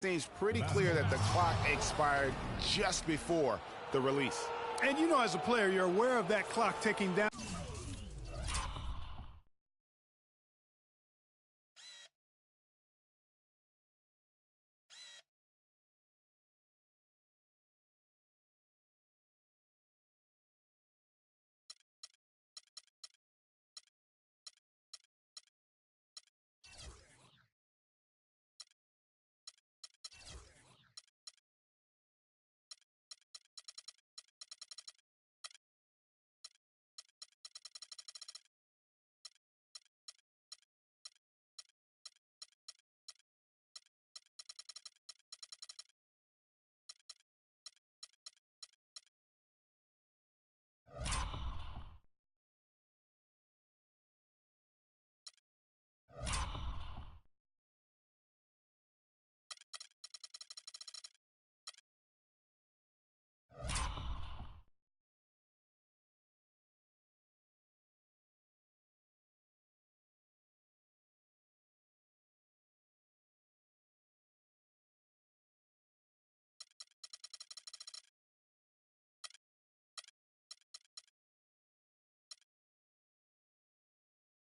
Seems pretty clear that the clock expired just before the release. And you know, as a player, you're aware of that clock ticking down.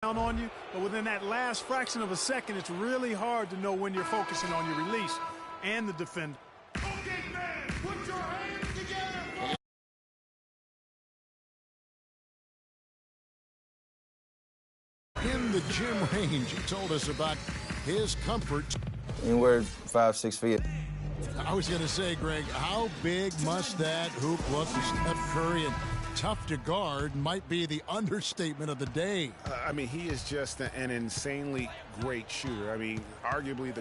On you, but within that last fraction of a second, it's really hard to know when you're focusing on your release and the defender. Okay, man, put your hands together. In the gym range, he told us about his comfort. Anywhere 5-6 feet. I was going to say, Greg, how big must that hoop look for Steph Curry? And tough to guard might be the understatement of the day. I mean, he is just an insanely great shooter. I mean, arguably,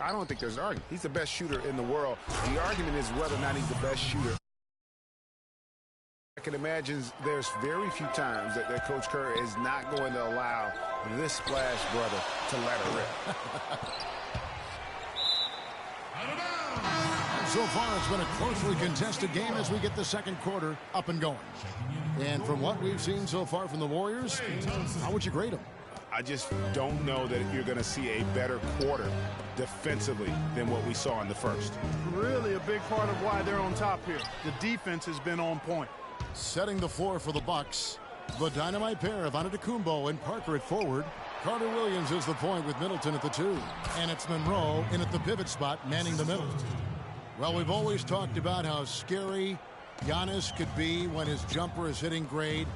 I don't think there's an argument. He's the best shooter in the world. The argument is whether or not he's the best shooter. I can imagine there's very few times that Coach Kerr is not going to allow this splash brother to let her rip. So far, it's been a closely contested game as we get the second quarter up and going. And from what we've seen so far from the Warriors, how would you grade them? I just don't know that you're going to see a better quarter defensively than what we saw in the first. Really a big part of why they're on top here. The defense has been on point. Setting the floor for the Bucks, the dynamite pair of Antetokounmpo and Parker at forward. Carter Williams is the point with Middleton at the 2. And it's Monroe in at the pivot spot, manning the middle. Well, we've always talked about how scary Giannis could be when his jumper is hitting grade.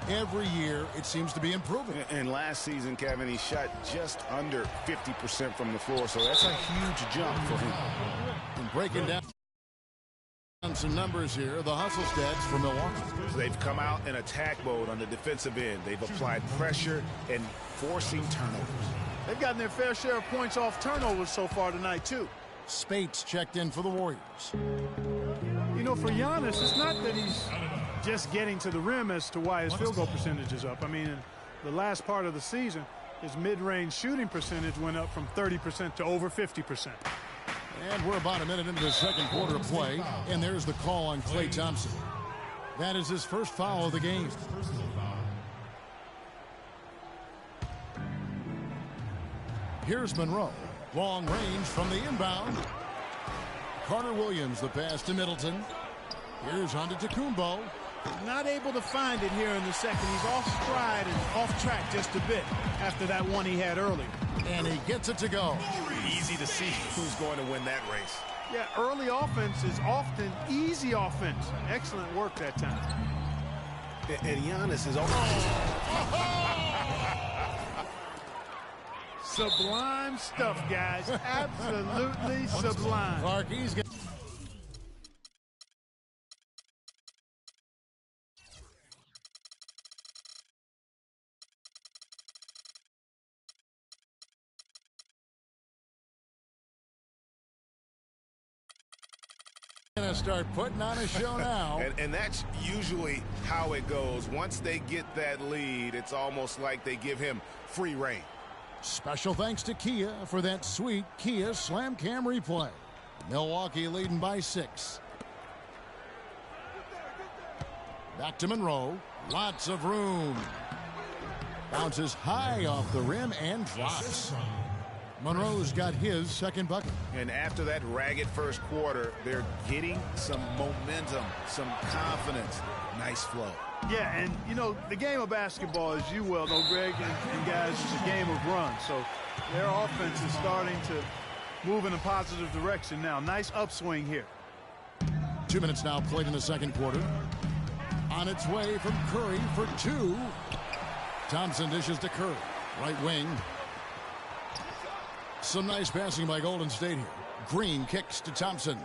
Every year, it seems to be improving. And last season, Kevin, he shot just under 50% from the floor, so that's a huge jump for him. And breaking down some numbers here, the hustle stats for Milwaukee. So they've come out in attack mode on the defensive end. They've applied pressure and forcing turnovers. They've gotten their fair share of points off turnovers so far tonight, too. Spates checked in for the Warriors. You know, for Giannis, it's not that he's just getting to the rim as to why his field goal percentage is up. I mean, in the last part of the season, his mid-range shooting percentage went up from 30% to over 50%. And we're about a minute into the second quarter of play, and there's the call on Klay Thompson. That is his first foul of the game. Here's Monroe. Long range from the inbound. Carter Williams, the pass to Middleton. Here's Antetokounmpo. Not able to find it here in the second. He's off stride and off track just a bit after that one he had earlier. And he gets it to go. Easy to see who's going to win that race. Yeah, early offense is often easy offense. Excellent work that time. And Giannis is Sublime stuff, guys. Absolutely sublime. Clark, he's got gonna start putting on a show now. and that's usually how it goes. Once they get that lead, it's almost like they give him free reign. Special thanks to Kia for that sweet Kia Slam Cam replay. Milwaukee leading by 6. Back to Monroe. Lots of room. Bounces high off the rim and drops. Monroe's got his second bucket. And after that ragged first quarter, they're getting some momentum, some confidence. Nice flow. Yeah, and, you know, the game of basketball, as you well know, Greg, and guys, is a game of runs. So their offense is starting to move in a positive direction now. Nice upswing here. 2 minutes now played in the second quarter. On its way from Curry for two. Thompson dishes to Curry. Right wing. Some nice passing by Golden State here. Green kicks to Thompson.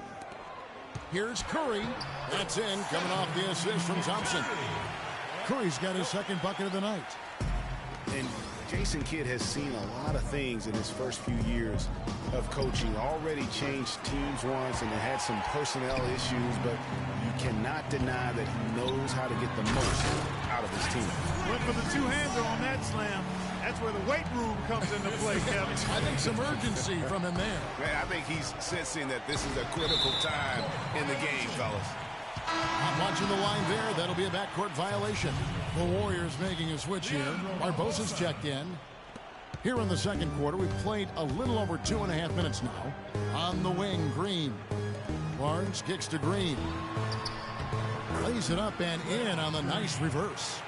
Here's Curry. That's in, coming off the assist from Thompson. Curry's got his second bucket of the night. And Jason Kidd has seen a lot of things in his first few years of coaching. Already changed teams once and had some personnel issues, but you cannot deny that he knows how to get the most out of his team. Went for the two-hander on that slam. That's where the weight room comes into play, Kevin. I think some urgency from him there. Man, I think he's sensing that this is a critical time in the game, fellas. I'm watching the line there. That'll be a backcourt violation. The Warriors making a switch here. Barbosa's checked in. Here in the second quarter, we've played a little over 2.5 minutes now. On the wing, Green. Barnes kicks to Green. Lays it up and in on the nice reverse.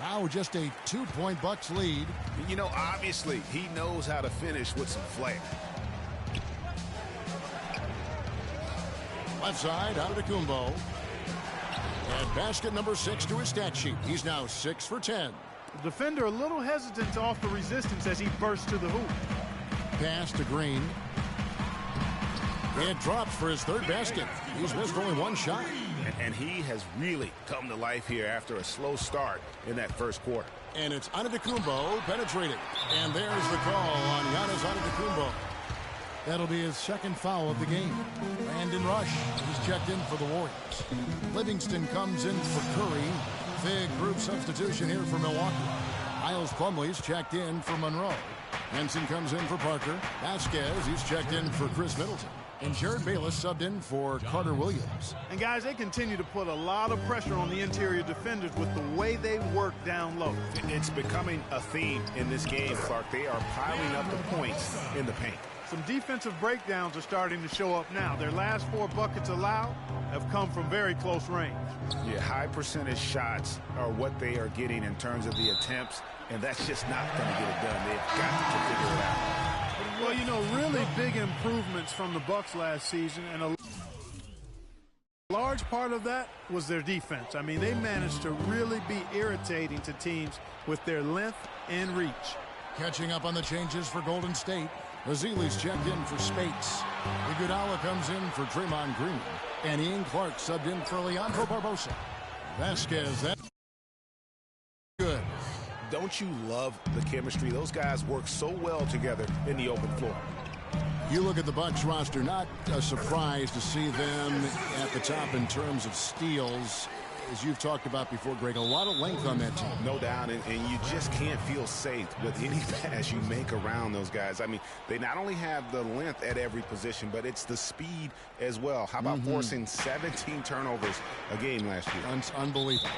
Now just a 2-point Bucks lead. You know, obviously, he knows how to finish with some flair. Left side, Antetokounmpo. And basket number 6 to his stat sheet. He's now 6 for 10. The defender a little hesitant to offer resistance as he bursts to the hoop. Pass to Green. It drops for his third basket. He's missed only one shot. And he has really come to life here after a slow start in that first quarter. And it's Antetokounmpo penetrating. And there's the call on Giannis Antetokounmpo. That'll be his second foul of the game. Brandon Rush is checked in for the Warriors. Livingston comes in for Curry. Big group substitution here for Milwaukee. Miles Plumlee's checked in for Monroe. Henson comes in for Parker. Vasquez, he's checked in for Chris Middleton. And Jared Bayless subbed in for Carter Williams. And guys, they continue to put a lot of pressure on the interior defenders with the way they work down low. It's becoming a theme in this game, Clark. They are piling up the points in the paint. Some defensive breakdowns are starting to show up now. Their last 4 buckets allowed have come from very close range. Yeah, high percentage shots are what they are getting in terms of the attempts, and that's just not going to get it done. They've got to figure it out. Well, you know, really big improvements from the Bucks last season, and a large part of that was their defense. I mean, they managed to really be irritating to teams with their length and reach. Catching up on the changes for Golden State. Azili's checked in for Spates. Iguodala comes in for Draymond Green. And Ian Clark subbed in for Leandro Barbosa. Vasquez, that's good. Don't you love the chemistry? Those guys work so well together in the open floor. You look at the Bucks roster, not a surprise to see them at the top in terms of steals. As you've talked about before, Greg, a lot of length on that team. No doubt, and you just can't feel safe with any pass you make around those guys. I mean, they not only have the length at every position, but it's the speed as well. How about forcing 17 turnovers a game last year? Unbelievable.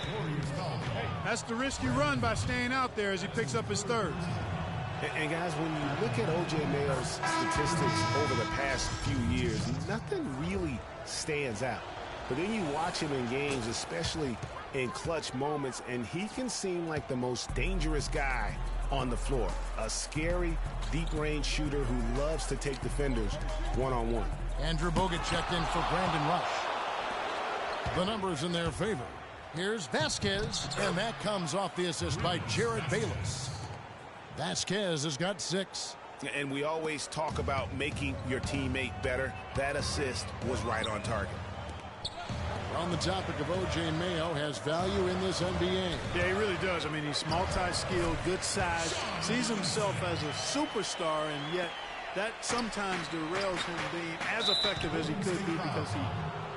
That's the risk you run by staying out there as he picks up his third. And guys, when you look at O.J. Mayo's statistics over the past few years, nothing really stands out. But then you watch him in games, especially in clutch moments, and he can seem like the most dangerous guy on the floor. A scary, deep-range shooter who loves to take defenders one-on-one. Andrew Bogut checked in for Brandon Rush. The numbers in their favor. Here's Vasquez, and that comes off the assist by Jared Bayless. Vasquez has got 6. And we always talk about making your teammate better. That assist was right on target. On the topic of O.J. Mayo, has value in this NBA. Yeah, he really does. I mean, he's multi-skilled, good size, sees himself as a superstar, and yet that sometimes derails him being as effective as he could be because he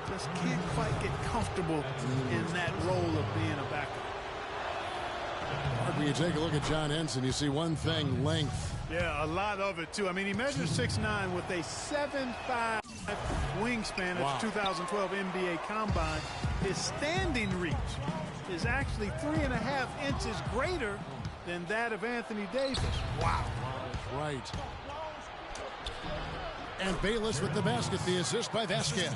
just can't quite get comfortable in that role of being a backup. When you take a look at John Henson, you see one thing, length. Yeah, a lot of it, too. I mean, he measures 6'9" with a 7'5" wingspan at the 2012 NBA Combine. His standing reach is actually 3.5 inches greater than that of Anthony Davis. Wow. Right. And Bayless with the basket, the assist by Vasquez.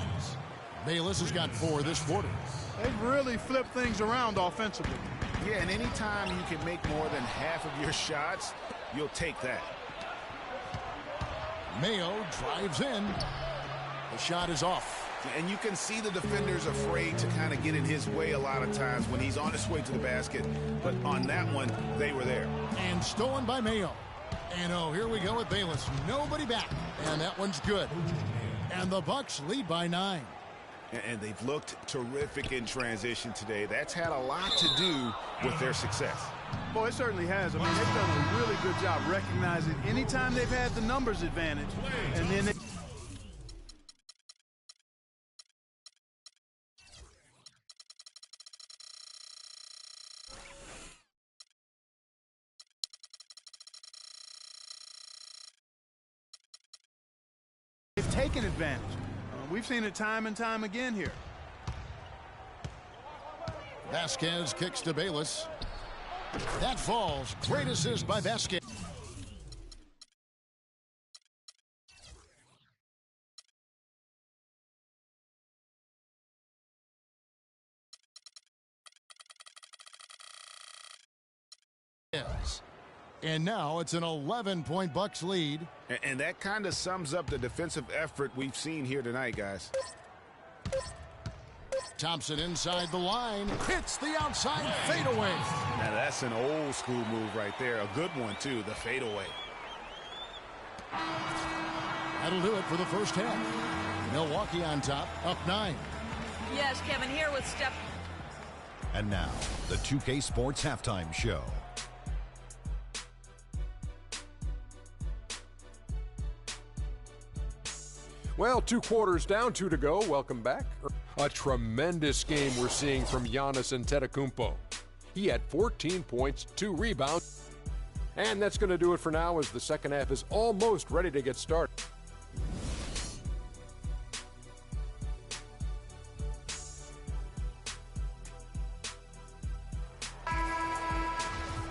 Bayless has got 4 this quarter. They've really flipped things around offensively. Yeah, and anytime you can make more than half of your shots, you'll take that. Mayo drives in. The shot is off. And you can see the defenders afraid to kind of get in his way a lot of times when he's on his way to the basket. But on that one, they were there. And stolen by Mayo. And oh, here we go with Bayless. Nobody back. And that one's good. And the Bucks lead by 9. And they've looked terrific in transition today. That's had a lot to do with their success. Boy, it certainly has. I mean, they've done a really good job recognizing anytime they've had the numbers advantage. And then they've taken advantage. We've seen it time and time again here. Vasquez kicks to Bayless. That falls. Great assist by Vasquez. And now it's an 11-point Bucks lead. And that kind of sums up the defensive effort we've seen here tonight, guys. Thompson inside the line. Hits the outside fadeaway. Now that's an old school move right there. A good one, too, the fadeaway. That'll do it for the first half. Milwaukee on top, up 9. Yes, Kevin, here with Steph. And now, the 2K Sports Halftime Show. Well, 2 quarters down, 2 to go. Welcome back. A tremendous game we're seeing from Giannis Antetokounmpo. He had 14 points, 2 rebounds. And that's going to do it for now as the second half is almost ready to get started.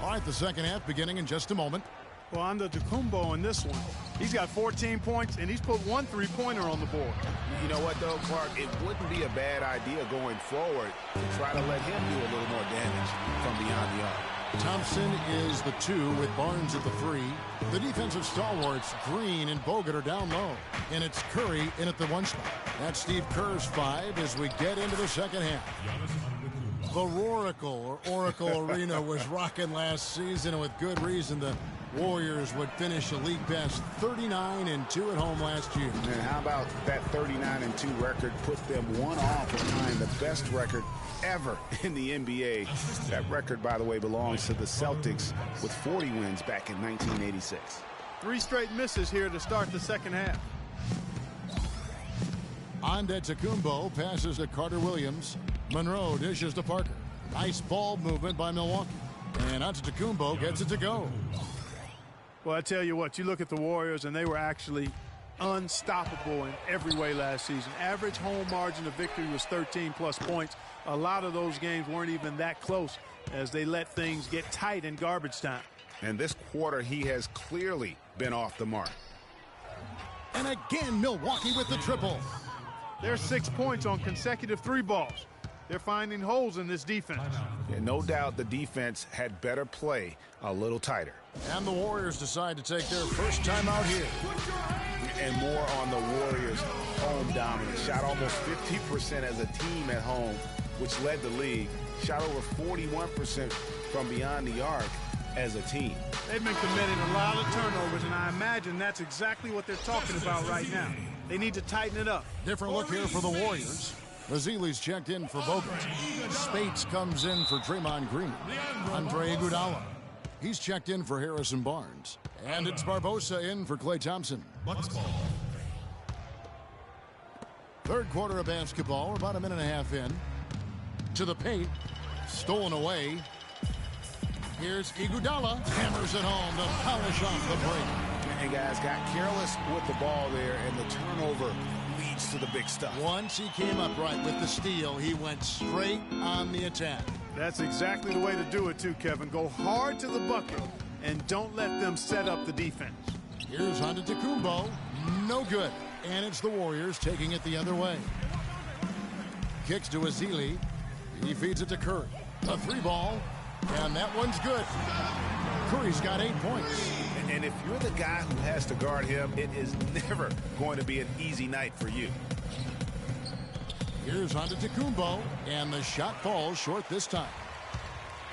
All right, the second half beginning in just a moment. Well, Antetokounmpo in this one, he's got 14 points, and he's put 1 3-pointer on the board. You know what, though, Clark? It wouldn't be a bad idea going forward to try to let him do a little more damage from beyond the arc. Thompson is the 2 with Barnes at the 3. The defensive stalwarts, Green and Bogut, are down low. And it's Curry in at the 1 spot. That's Steve Kerr's 5 as we get into the second half. The Roracle, or Oracle Arena, was rocking last season, and with good reason. The Warriors would finish a league best 39-2 at home last year. And how about that 39-2 record put them 1 off behind the best record ever in the NBA. That record, by the way, belongs to the Celtics with 40 wins back in 1986. 3 straight misses here to start the second half. Antetokounmpo passes to Carter Williams. Monroe dishes to Parker. Nice ball movement by Milwaukee. And Antetokounmpo gets it to go. Well, I tell you what, you look at the Warriors, and they were actually unstoppable in every way last season. Average home margin of victory was 13-plus points. A lot of those games weren't even that close as they let things get tight in garbage time. And this quarter, he has clearly been off the mark. And again, Milwaukee with the triple. There's 6 points on consecutive 3 balls. They're finding holes in this defense. And no doubt the defense had better play a little tighter. And the Warriors decide to take their first time out here. And more on the Warriors' home dominance. Shot almost 50% as a team at home, which led the league. Shot over 41% from beyond the arc as a team. They've been committing a lot of turnovers, and I imagine that's exactly what they're talking about right now. They need to tighten it up. Different look here for the Warriors. Mazzili's checked in for Bogut. Spates comes in for Draymond Green. Andre Iguodala. He's checked in for Harrison Barnes. And it's Barbosa in for Klay Thompson. Third quarter of basketball. We're about a minute and a half in. To the paint. Stolen away. Here's Iguodala. Hammers it home to polish off the break. And guys got careless with the ball there, and the turnover leads to the big stuff. Once he came up right with the steal, he went straight on the attack. That's exactly the way to do it too, Kevin. Go hard to the bucket and don't let them set up the defense. Here's Antetokounmpo. No good. And it's the Warriors taking it the other way. Kicks to Ezeli. He feeds it to Curry. A 3-ball. And that one's good. Curry's got 8 points. And if you're the guy who has to guard him, it is never going to be an easy night for you. Here's Antetokounmpo, and the shot falls short this time.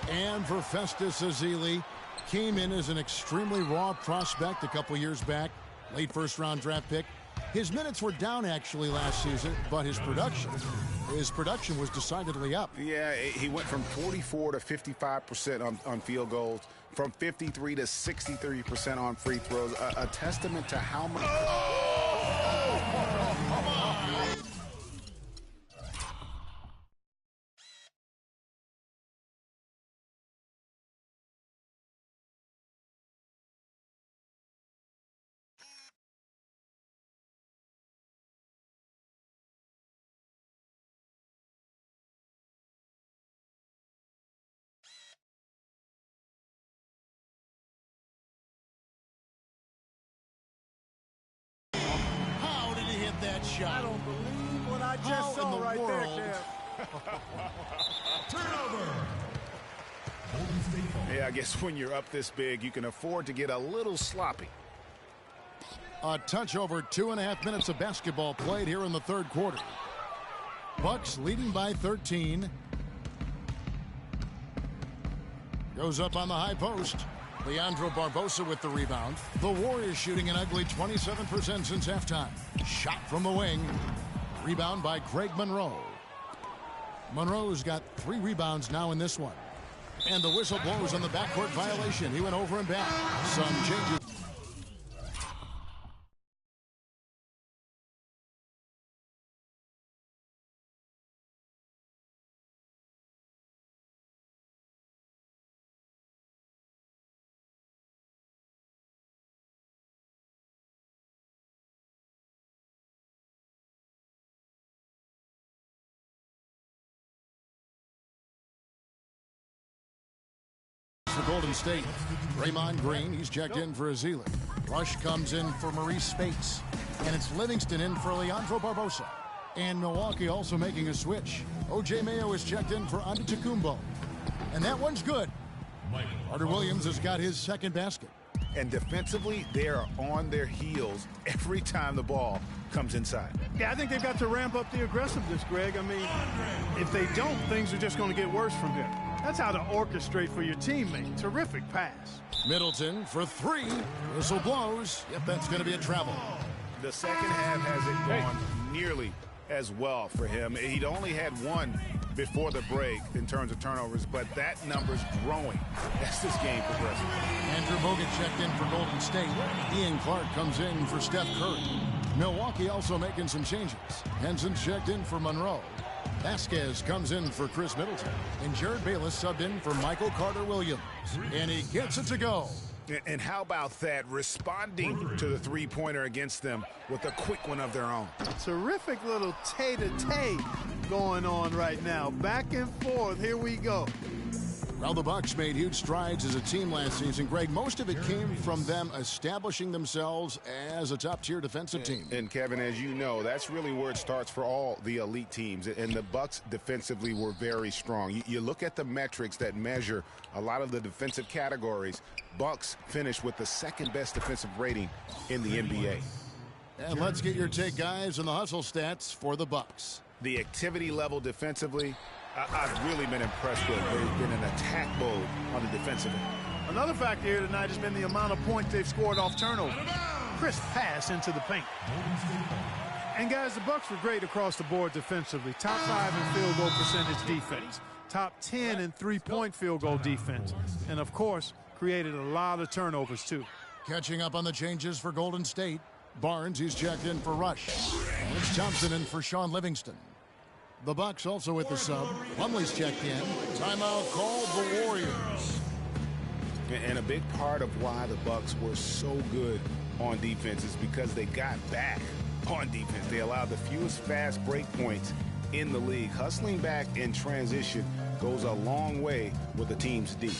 And for Festus Ezeli, came in as an extremely raw prospect a couple years back, late first-round draft pick. His minutes were down actually last season, but his production was decidedly up. Yeah, he went from 44 to 55% on field goals, from 53 to 63% on free throws. A testament to how much. How did he hit that shot? I don't believe what I just saw right there, Kev. Turnover. Yeah, I guess when you're up this big, you can afford to get a little sloppy. A touch over 2.5 minutes of basketball played here in the third quarter. Bucks leading by 13. Goes up on the high post. Leandro Barbosa with the rebound. The Warriors shooting an ugly 27% since halftime. Shot from the wing. Rebound by Greg Monroe. Monroe's got 3 rebounds now in this one. And the whistle blows on the backcourt violation. He went over and back. Some changes. For Golden State, Draymond Green, he's checked in for Ezeli. Rush comes in for Maurice Spates. And it's Livingston in for Leandro Barbosa. And Milwaukee also making a switch. O.J. Mayo is checked in for Antetokounmpo. And that one's good. Carter Williams has got his second basket. And defensively, they are on their heels every time the ball comes inside. Yeah, I think they've got to ramp up the aggressiveness, Greg. I mean, if they don't, things are just going to get worse from here. That's how to orchestrate for your teammate. Terrific pass. Middleton for 3. Whistle blows. Yep, that's going to be a travel. The second half hasn't gone nearly as well for him. He'd only had 1 before the break in terms of turnovers, but that number's growing as this game progresses. Andrew Bogut checked in for Golden State. Ian Clark comes in for Steph Curry. Milwaukee also making some changes. Henson checked in for Monroe. Vasquez comes in for Chris Middleton. And Jared Bayless subbed in for Michael Carter Williams. And he gets it to go. And how about that, responding to the three-pointer against them with a quick one of their own. Terrific little tay-to-tay going on right now. Back and forth. Here we go. Well, the Bucks made huge strides as a team last season. Greg, most of it came from them establishing themselves as a top-tier defensive team. And Kevin, as you know, that's really where it starts for all the elite teams. And the Bucks defensively were very strong. You look at the metrics that measure a lot of the defensive categories. Bucks finished with the second-best defensive rating in the NBA. And let's get your take, guys, on the hustle stats for the Bucks. The activity level defensively, I've really been impressed with. They've been in attack mode on the defensive end. Another factor here tonight has been the amount of points they've scored off turnover. Crisp pass into the paint. And guys, the Bucks were great across the board defensively. Top 5 in field goal percentage defense. Top 10 in three-point field goal defense. And of course, created a lot of turnovers too. Catching up on the changes for Golden State. Barnes, he's checked in for Rush. And it's Thompson in for Sean Livingston. The Bucks also with the sub. Plumlee's checked in. Timeout called the Warriors. And a big part of why the Bucks were so good on defense is because they got back on defense. They allowed the fewest fast break points in the league. Hustling back in transition goes a long way with the team's D.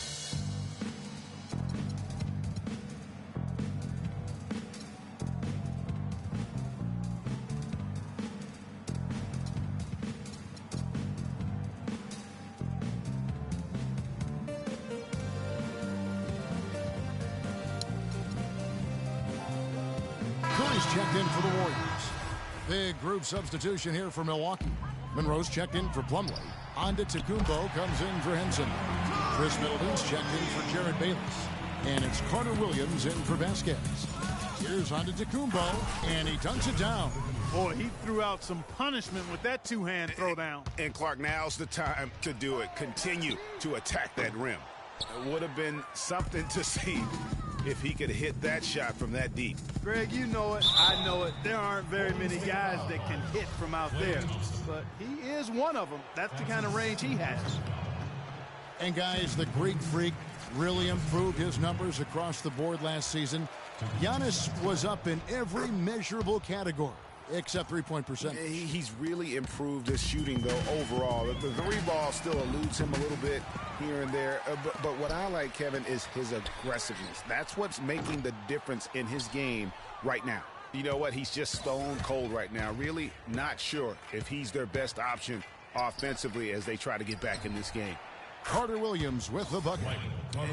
checked in for the Warriors. Big group substitution here for Milwaukee. Monroe's checked in for Plumlee. Antetokounmpo comes in for Henson. Chris Middleton's checked in for Jared Bayless. And it's Carter Williams in for Vasquez. Here's Antetokounmpo, and he dunks it down. Boy, he threw out some punishment with that two-hand throwdown. And Clark, now's the time to do it. Continue to attack that rim. It would have been something to see if he could hit that shot from that deep. Greg, you know it. I know it. There aren't very many guys that can hit from out there. But he is one of them. That's the kind of range he has. And guys, the Greek Freak really improved his numbers across the board last season. Giannis was up in every measurable category except three-point percentage. He's really improved his shooting, though, overall. The three ball still eludes him a little bit here and there. But what I like, Kevin, is his aggressiveness. That's what's making the difference in his game right now. You know what? He's just stone cold right now. Really not sure if he's their best option offensively as they try to get back in this game. Carter Williams with the bucket.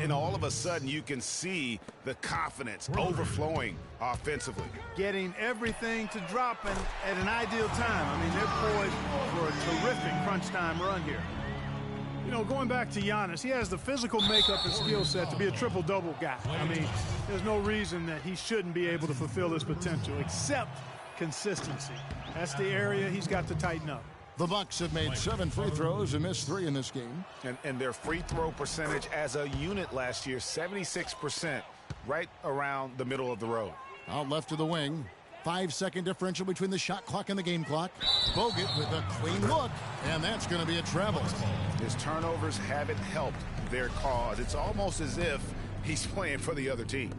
And all of a sudden, you can see the confidence overflowing offensively. Getting everything to drop at an ideal time. I mean, they're poised for a terrific crunch time run here. You know, going back to Giannis, he has the physical makeup and skill set to be a triple-double guy. I mean, there's no reason that he shouldn't be able to fulfill his potential, except consistency. That's the area he's got to tighten up. The Bucks have made 7 free throws and missed 3 in this game. And their free throw percentage as a unit last year, 76%, right around the middle of the road. Out left to the wing. 5-second differential between the shot clock and the game clock. Bogut with a clean look, and that's going to be a travel. His turnovers haven't helped their cause. It's almost as if he's playing for the other team.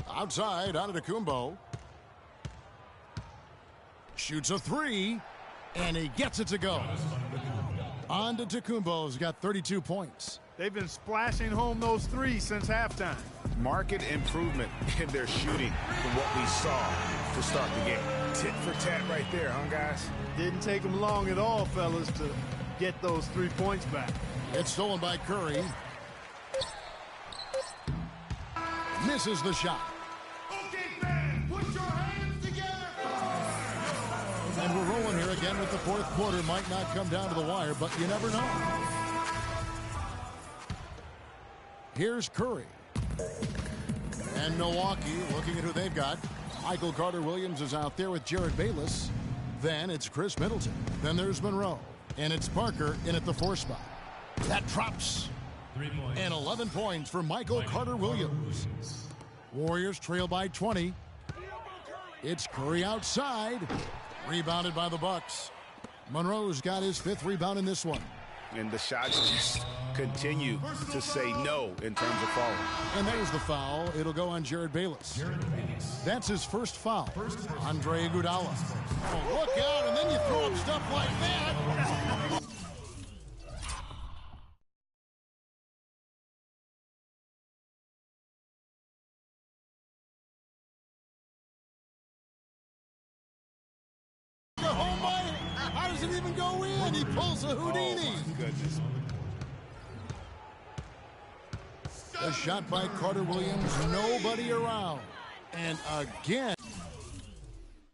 Outside, Antetokounmpo. Shoots a 3, and he gets it to go. Antetokounmpo's got 32 points. They've been splashing home those threes since halftime. Market improvement in their shooting from what we saw to start the game. Tit for tat right there, huh, guys? Didn't take them long at all, fellas, to get those 3 points back. It's stolen by Curry. Misses the shot. Okay, fans, put your hands together. And we're rolling here again with the fourth quarter. Might not come down to the wire, but you never know. Here's Curry. And Milwaukee looking at who they've got. Michael Carter-Williams is out there with Jared Bayless. Then it's Chris Middleton. Then there's Monroe. And it's Parker in at the 4 spot. That drops. And 11 points for Michael Carter-Williams. Warriors trail by 20. It's Curry outside. Rebounded by the Bucks. Monroe's got his 5th rebound in this one. And the shots just continue to say no in terms of falling. And there's the foul. It'll go on Jared Bayless. That's his first foul. Andre Iguodala. Oh, look out, and then you throw up stuff like that. How does it even go in? He pulls a Houdini. Oh, my goodness. A shot by Carter Williams. Nobody around. And again,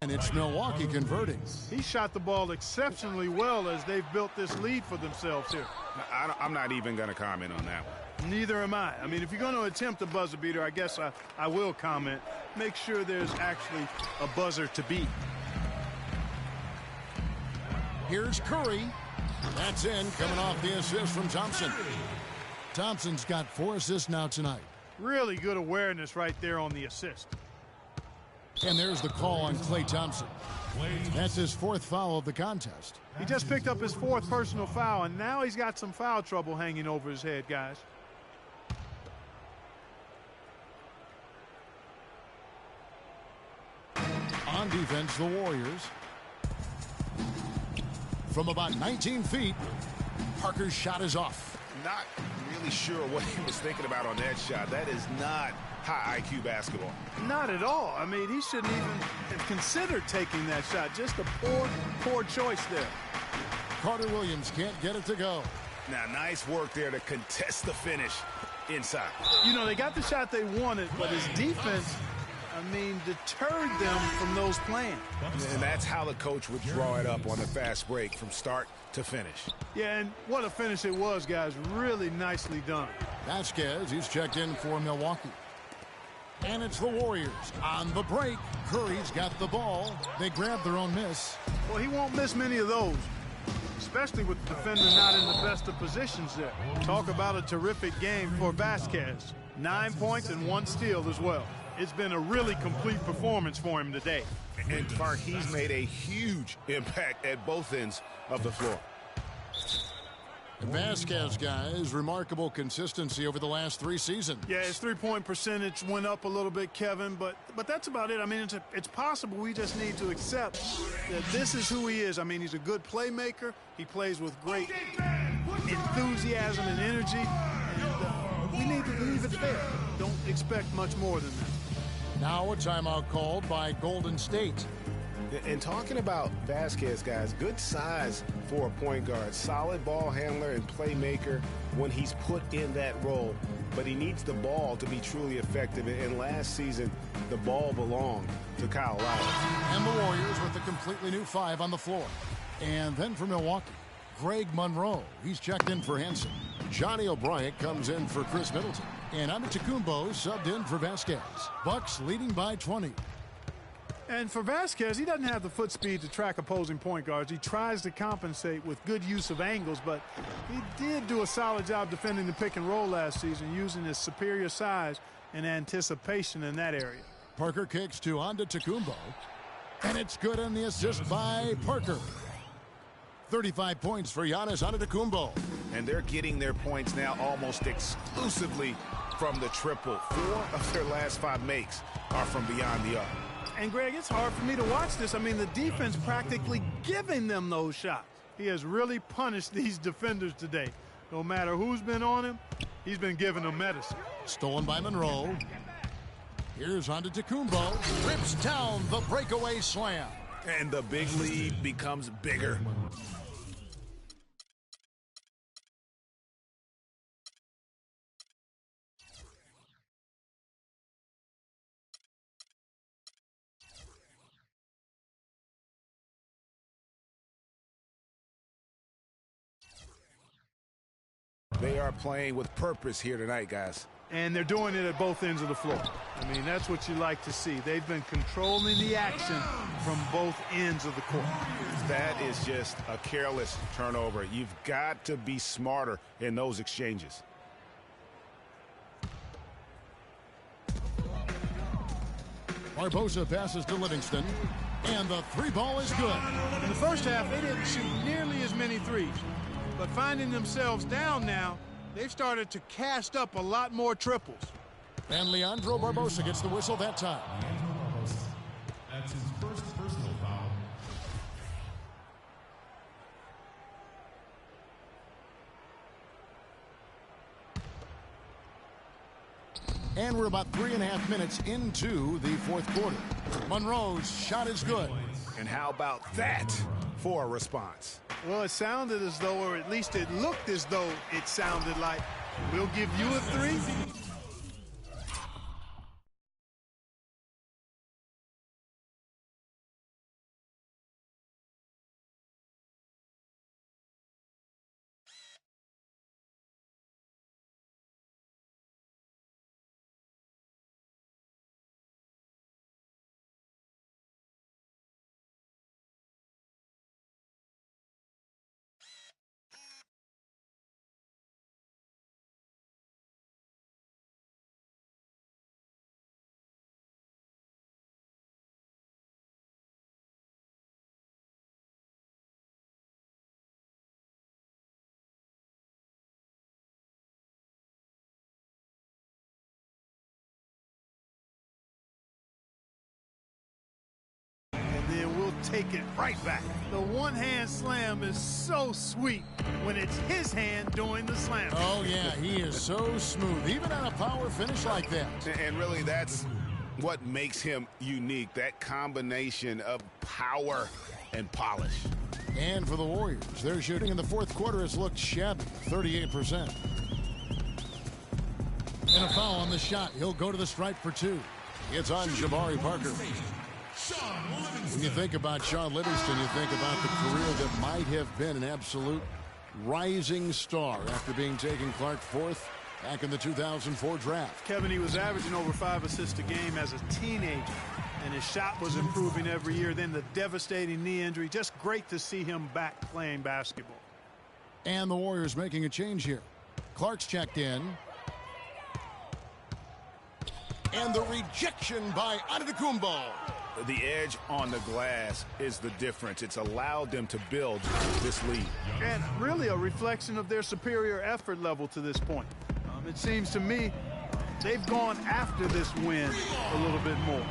and it's Milwaukee converting. He shot the ball exceptionally well as they've built this lead for themselves here. I'm not even going to comment on that one. Neither am I. I mean, if you're going to attempt a buzzer beater, I guess I will comment. Make sure there's actually a buzzer to beat. Here's Curry. That's in, coming off the assist from Thompson. Thompson's got 4 assists now tonight. Really good awareness right there on the assist. And there's the call on Klay Thompson. That's his 4th foul of the contest. He just picked up his 4th personal foul, and now he's got some foul trouble hanging over his head, guys. On defense, the Warriors. From about 19 feet, Parker's shot is off. Not really sure what he was thinking about on that shot. That is not high IQ basketball. Not at all. I mean, he shouldn't even have considered taking that shot. Just a poor choice there. Carter Williams can't get it to go. Now, nice work there to contest the finish. inside. You know, they got the shot they wanted, but his defense, I mean, deterred them from those plans. And that's how the coach would draw it up on the fast break from start to finish. Yeah, and what a finish it was, guys. Really nicely done. Vasquez, he's checked in for Milwaukee. And it's the Warriors on the break. Curry's got the ball. They grab their own miss. Well, he won't miss many of those, especially with the defender not in the best of positions there. Talk about a terrific game for Vasquez. 9 points and 1 steal as well. It's been a really complete performance for him today. And Clark, he's made a huge impact at both ends of the floor. Vasquez, guys, remarkable consistency over the last 3 seasons. Yeah, his three-point percentage went up a little bit, Kevin, but that's about it. I mean, it's possible. We just need to accept that this is who he is. I mean, he's a good playmaker. He plays with great enthusiasm and energy, and we need to leave it there. Don't expect much more than that. Now a timeout called by Golden State. And talking about Vasquez, guys, good size for a point guard. Solid ball handler and playmaker when he's put in that role. But he needs the ball to be truly effective. And last season, the ball belonged to Kyle Lowry. And the Warriors with a completely new 5 on the floor. And then for Milwaukee, Greg Monroe. He's checked in for Henson. Johnny O'Brien comes in for Chris Middleton. And Antetokounmpo subbed in for Vasquez. Bucks leading by 20. And for Vasquez, he doesn't have the foot speed to track opposing point guards. He tries to compensate with good use of angles, but he did do a solid job defending the pick and roll last season, using his superior size and anticipation in that area. Parker kicks to Antetokounmpo, and it's good on the assist by Parker. 35 points for Giannis Antetokounmpo. And they're getting their points now almost exclusively from the triple. 4 of their last 5 makes are from beyond the arc. And, Greg, it's hard for me to watch this. I mean, the defense practically giving them those shots. He has really punished these defenders today. No matter who's been on him, he's been giving them medicine. Stolen by Monroe. Here's Antetokounmpo. Rips down the breakaway slam. And the big lead becomes bigger. They are playing with purpose here tonight, guys. And they're doing it at both ends of the floor. I mean, that's what you like to see. They've been controlling the action from both ends of the court. That is just a careless turnover. You've got to be smarter in those exchanges. Barbosa passes to Livingston, and the 3 ball is good. In the first half, they didn't shoot nearly as many threes. But finding themselves down now, they've started to cast up a lot more triples. And Leandro Barbosa gets the whistle that time. That's his first personal foul. And we're about 3.5 minutes into the 4th quarter. Monroe's shot is good. And how about that for a response? Well, it sounded as though, or at least it looked as though it sounded like, we'll give you a 3. Then we'll take it right back. The one-hand slam is so sweet when it's his hand doing the slam. Oh, yeah, he is so smooth, even on a power finish like that. And really, that's what makes him unique, that combination of power and polish. And for the Warriors, their shooting in the 4th quarter has looked shabby, 38%. And a foul on the shot. He'll go to the stripe for 2. It's on Jabari Parker. When you think about Sean Livingston, you think about the career that might have been an absolute rising star after being taken Clark 4th back in the 2004 draft. Kevin, he was averaging over 5 assists a game as a teenager, and his shot was improving every year. Then the devastating knee injury. Just great to see him back playing basketball. And the Warriors making a change here. Clark's checked in. And the rejection by Antetokounmpo. The edge on the glass is the difference. It's allowed them to build this lead. And really a reflection of their superior effort level to this point. It seems to me they've gone after this win a little bit more.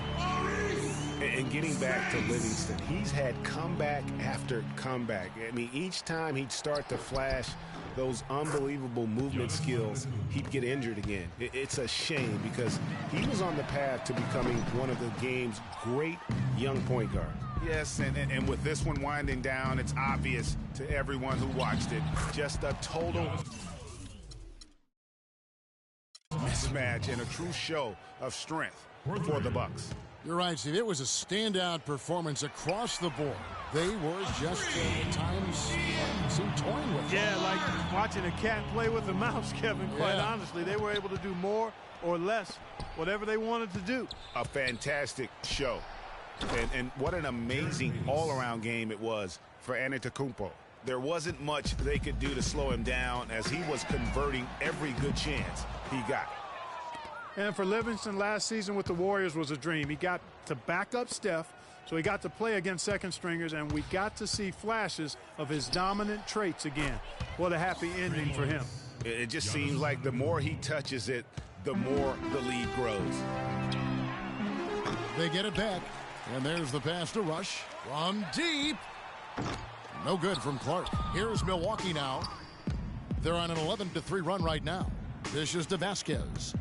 And getting back to Livingston, he's had comeback after comeback. I mean, each time he'd start to flash those unbelievable movement skills, he'd get injured again. It's a shame because he was on the path to becoming one of the game's great young point guards. Yes, and with this one winding down, it's obvious to everyone who watched it, just a total mismatch and a true show of strength for the Bucks. You're right, Steve. It was a standout performance across the board. They were just at times seemed toying with it. Yeah, like watching a cat play with a mouse, Kevin, quite honestly. They were able to do more or less, whatever they wanted to do. A fantastic show. And what an amazing all-around game it was for Antetokounmpo. There wasn't much they could do to slow him down as he was converting every good chance he got. And for Livingston, last season with the Warriors was a dream. He got to back up Steph, so he got to play against second stringers, and we got to see flashes of his dominant traits again. What a happy ending for him. It just seems like the more he touches it, the more the lead grows. They get it back, and there's the pass to Rush from deep. No good from Clark. Here's Milwaukee now. They're on an 11-3 run right now. Dishes to Vasquez.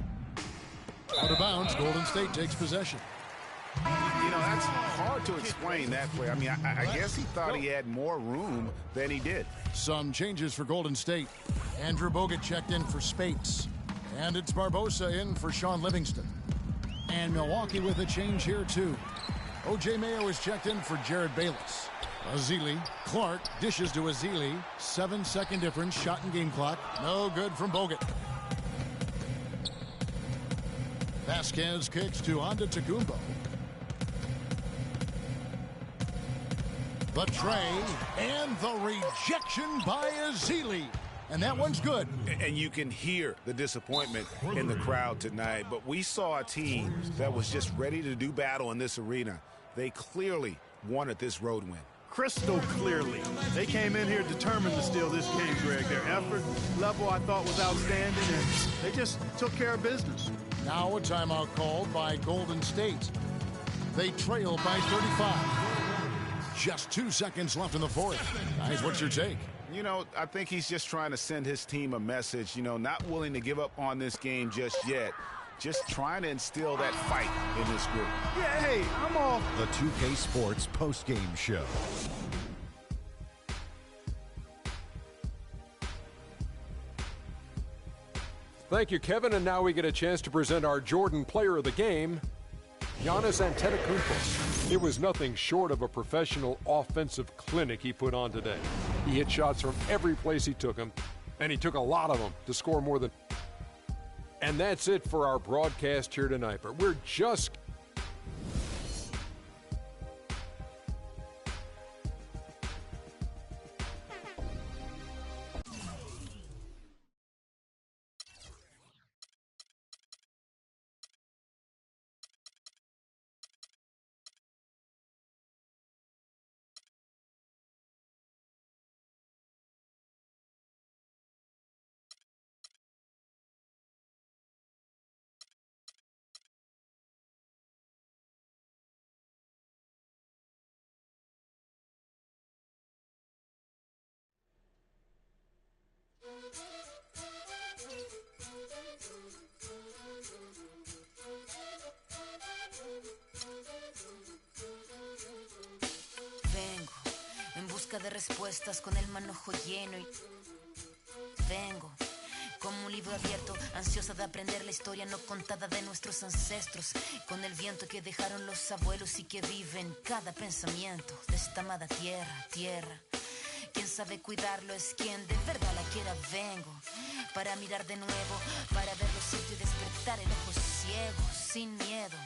Out of bounds, Golden State takes possession. You know, that's hard to explain that play. I mean, I guess he thought he had more room than he did. Some changes for Golden State. Andrew Bogut checked in for Spates. And it's Barbosa in for Sean Livingston. And Milwaukee with a change here, too. O.J. Mayo is checked in for Jared Bayless. Azili. Clark dishes to Azili. 7-second difference. Shot in game clock. No good from Bogut. Vasquez kicks to Antetokounmpo. The tray and the rejection by Azili. And that one's good. And you can hear the disappointment in the crowd tonight. But we saw a team that was just ready to do battle in this arena. They clearly wanted this road win. Crystal clearly. They came in here determined to steal this game, Greg. Their effort level, I thought, was outstanding, and they just took care of business. Now a timeout called by Golden State. They trail by 35. Just 2 seconds left in the fourth. Guys, what's your take? You know, I think he's just trying to send his team a message, you know, not willing to give up on this game just yet. Just trying to instill that fight in this group. Yeah, hey, I'm all. The 2K Sports postgame show. Thank you, Kevin. And now we get a chance to present our Jordan Player of the Game, Giannis Antetokounmpo. It was nothing short of a professional offensive clinic he put on today. He hit shots from every place he took them, and he took a lot of them to score more than. And that's it for our broadcast here tonight. But we're just. Vengo en busca de respuestas con el manojo lleno y vengo como un libro abierto, ansiosa de aprender la historia no contada de nuestros ancestros, con el viento que dejaron los abuelos y que vive en cada pensamiento de esta amada tierra. Quien sabe cuidarlo es quien de verdad la quiera. Vengo para mirar de nuevo, para ver lo cierto y despertar el ojo ciego, sin miedo,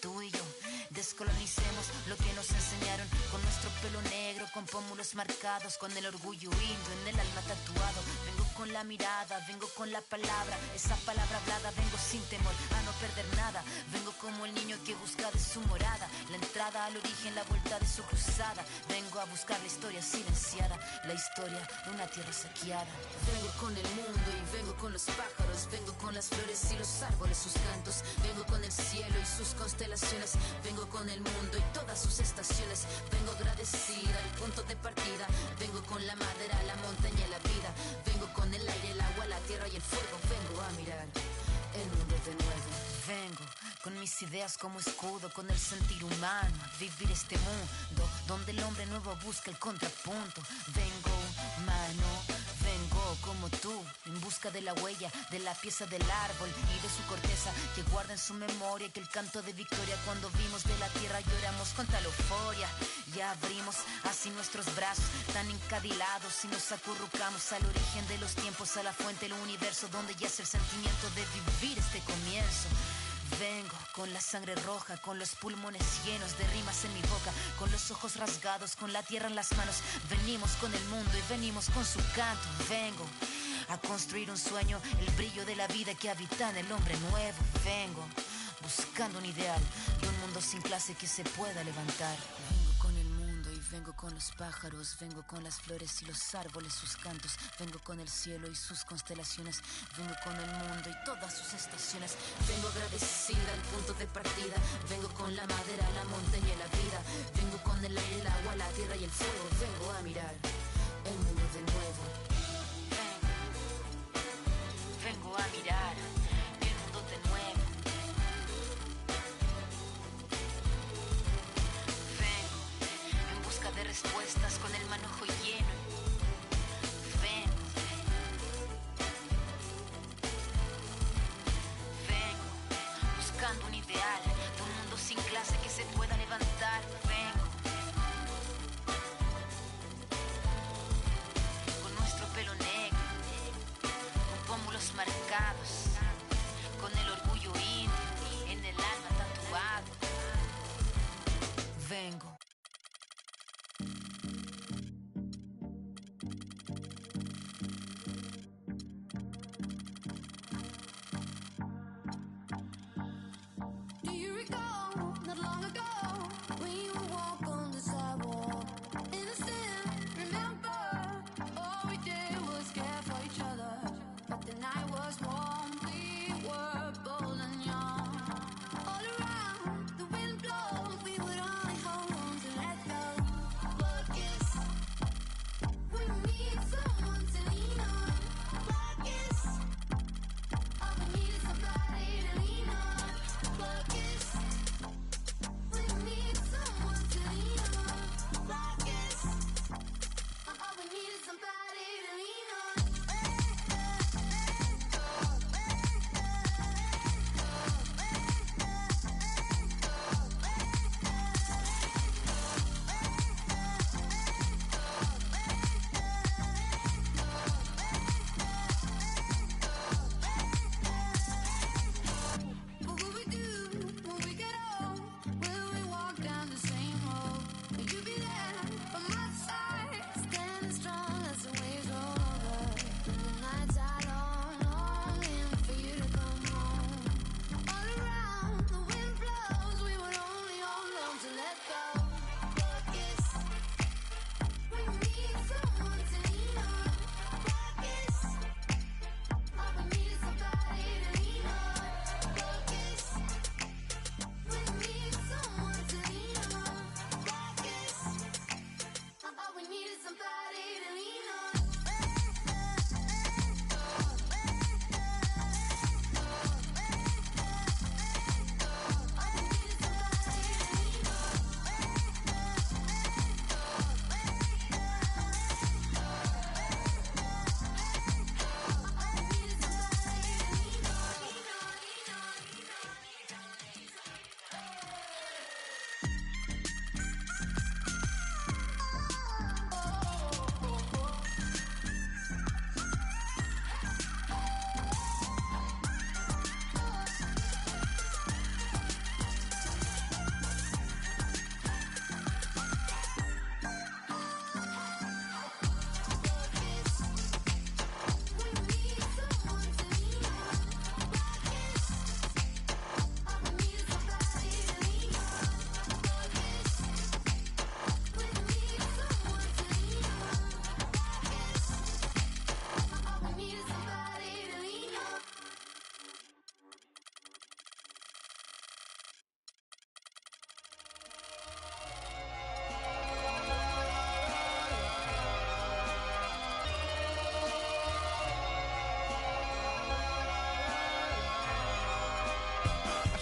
tú y yo. Descolonicemos lo que nos enseñaron, con nuestro pelo negro, con pómulos marcados, con el orgullo indio en el alma tatuado. Vengo con la mirada, vengo con la palabra, esa palabra hablada. Vengo sin temor a no perder nada. Vengo como el niño que busca de su morada, la entrada al origen, la vuelta de su cruzada. Vengo a buscar la historia silenciada, la historia de una tierra saqueada. Vengo con el mundo y vengo con los pájaros, vengo con las flores y los árboles, sus cantos. Vengo con el cielo y sus constelaciones, vengo con el mundo y todas sus estaciones. Vengo agradecida al punto de partida. Vengo con la madera, la montaña y la vida. Vengo con el aire, el agua, la tierra y el fuego. Vengo a mirar el mundo de nuevo. Vengo con mis ideas como escudo, con el sentir humano, a vivir este mundo donde el hombre nuevo busca el contrapunto. Vengo humano, vengo como tú, en busca de la huella, de la pieza del árbol y de su corteza, que guarda en su memoria que el canto de victoria cuando vimos de la tierra lloramos con tal euforia. Ya abrimos así nuestros brazos tan encadilados y nos acurrucamos al origen de los tiempos, a la fuente del universo donde yace el sentimiento de vivir este comienzo. Vengo con la sangre roja, con los pulmones llenos de rimas en mi boca, con los ojos rasgados, con la tierra en las manos. Venimos con el mundo y venimos con su canto. Vengo a construir un sueño, el brillo de la vida que habita en el hombre nuevo. Vengo buscando un ideal de un mundo sin clase que se pueda levantar. Vengo con el mundo y vengo con los pájaros, vengo con las flores y los árboles, sus cantos. Vengo con el cielo y sus constelaciones, vengo con el mundo y todas sus estaciones. Vengo agradecida al punto de partida. Vengo con la madera, la montaña y la vida. Vengo con el aire, el agua, la tierra y el fuego. Vengo a mirar el mundo de nuevo. Vengo a mirar el mundo de nuevo. Vengo en busca de respuestas con el manojo lleno. Vengo buscando un ideal de un mundo sin clase que se pueda levantar. Vengo con nuestro pelo negro, con pómulos marcados, con el orgullo indio en el alma tatuado. Vengo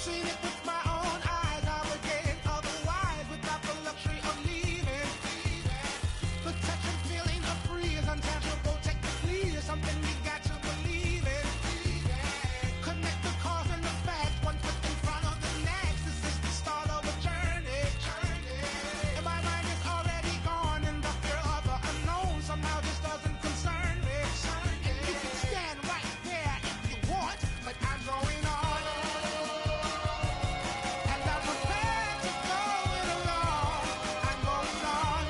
Seen it with my own eyes, I would get otherwise without the luxury of leaving. The touch and feeling of free is untangible, technically is something we got to believe in. Connect the cause and the facts, one foot in front of the next. This is the start of a journey. And my mind is already gone in the fear of the unknown. Somehow this doesn't concern me. And you can stand right there if you want, but I'm going on. And I'm prepared to go it alone. I'm going on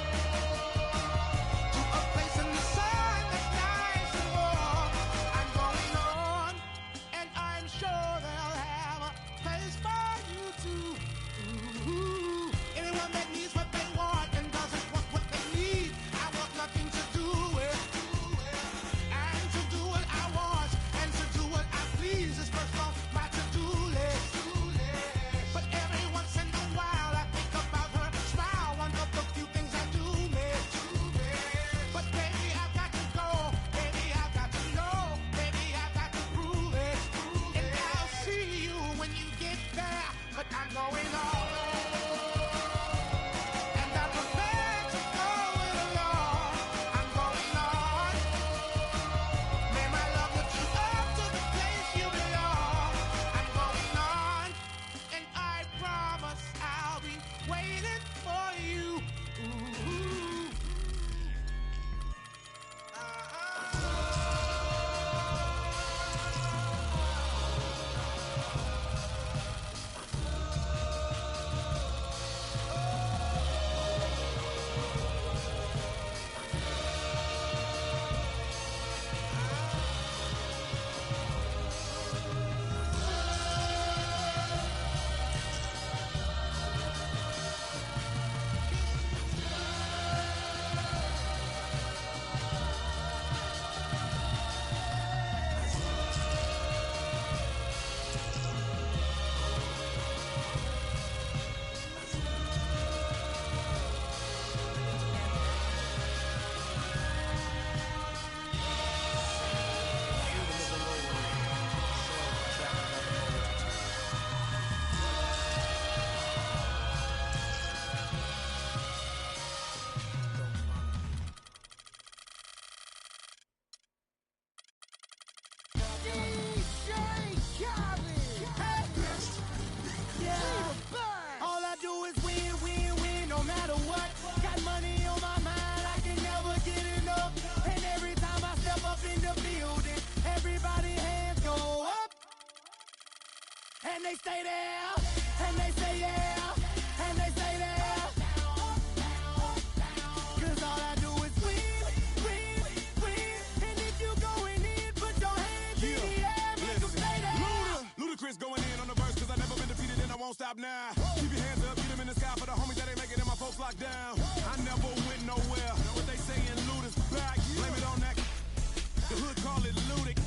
to a place in the sun that's nice and warm. I'm going on, and I'm sure they'll have a place for you too. Anyone that needs what they want and doesn't want what they need, I want nothing to do with. And to do what I want and to do what I please is first on my to-do list. But every once in a while I think about her smile, one of the few things I do miss. But baby, I've got to go. Baby, I've got to know. Baby, I've got to prove it. And I'll see you when you get there. But I'm going on. And I'm prepared to go it alone. I'm going on. May my love lift you up to the place you belong. I'm going on. And I promise I'll be waiting for you. All I do is win, win, win, no matter what. Got money on my mind, I can never get enough. And every time I step up in the building, everybody hands go up. And they stay there, and they say yeah, and they stay there. Cause all I do is win, win, win. And if you going in, put your hands in the air, make them stay there. Ludacris going in on the verse, cause I never been defeated and I won't stop now. Keep your hands up, get them in the sky for the homies that ain't making it, my folks locked down. I never went nowhere. What they saying, Luda's back. Blame it on that. The hood call it Ludic.